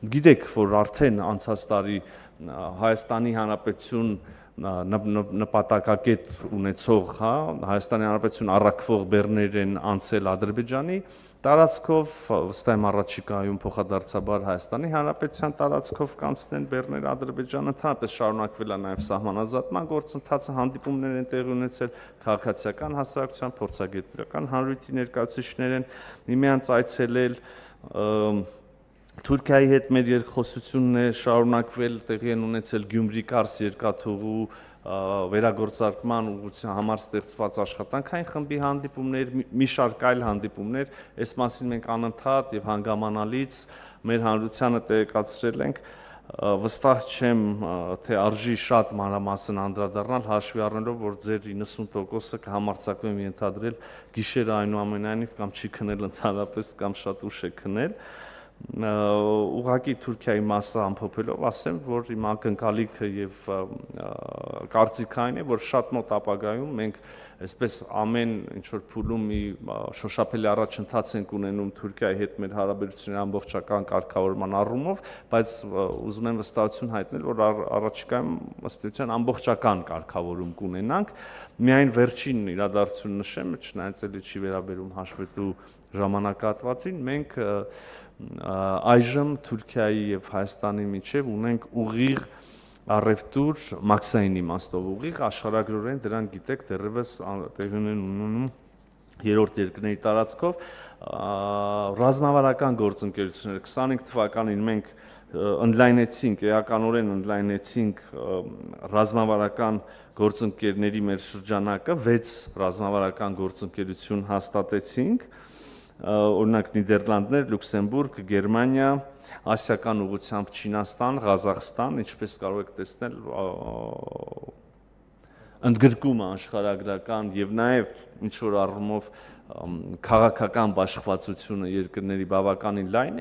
Գիտեք, որ արդեն անցած տարի Հայաստանի Հանրապետություն նպատակակետ ունեցող, Հայաստանի Հանրապետություն առաքվող բեռներ են անցել Ադրբեջանի տարածքով, վստահ եմ առաջիկայում փոխադարձաբար Հայաստանի Հանրապետության տարածքով կանցնեն բեռներ Ադրբեջան, ընդհանրապես շարունակվել է նաև սահմանազատման գործընթացը, հանդիպումներ են տեղի ունեցել, քաղաքացիական հասարակության, փորձագետական հանրույթի ներկայացուցիչներ են միմյանց այցելել, Թուրքիայի հետ մեր երկխոսությունն է շարունակվել, տեղի են ունեցել Գյումրի-Կարս երկաթուղու վերագործարկման ուղղության համար ստեղծված աշխատանքային խմբի հանդիպումներ, մի շարք այլ հանդիպումներ, այս մասին մենք անընդհատ եւ հանգամանալից մեր հանրությանը տեղեկացրել ենք, վստահ չեմ, թե արժի շատ մանրամասն անդրադառնալ, հաշվի առնելով, որ ձեր 90%-ը կհամարձակվեմ ենթադրել գիշերը այնուամենայնիվ կամ չի քնել ընդհանրապես կամ շատ ուշ է քնել, ուղղակի Թուրքիայի մասը ամփոփելով ասեմ, որ իմ ակնկալիքը եւ կարծիքային է, որ շատ մոտ ապագայում մենք այսպես ամեն ինչ որ փուլում մի շոշափելի առաջընթաց ենք ունենում Թուրքիայի հետ մեր հարաբերությունների ամբողջական կարգավորման առումով, բայց ուզում եմ վստահություն հայտնել, որ առաջիկայում ըստ էության ամբողջական կարգավորում կունենանք, միայն վերջին իրադարձություն նշեմ, չնայած էլի չի վերաբերում հաշվետու ժամանակահատվածին, մենք այժմ Թուրքիայի եւ Հայաստանի միջև ունենք ուղիղ առևտուր մաքսային իմաստով ուղիղ, աշխարհագրորեն դրան գիտեք դեռևս տեղի ունենում երրորդ երկրների տարածքով ռազմավարական գործընկերությունները 25 թվականին մենք ընդլայնեցինք, էականորեն ընդլայնեցինք ռազմավարական գործընկերների մեր շրջանակը, 6 ռազմավարական գործընկերություն հաստատեցինք, օրինակ Նիդերլանդներ, Լյուքսեմբուրգ, Գերմանիա, ասիական ուղղությամբ Չինաստան, Ղազախստան, ինչպես կարող եք տեսնել, ընդգրկումը աշխարհագրական եւ նաեւ ինչ որ առումով քաղաքական բաշխվածությունը երկրների բավականին լայն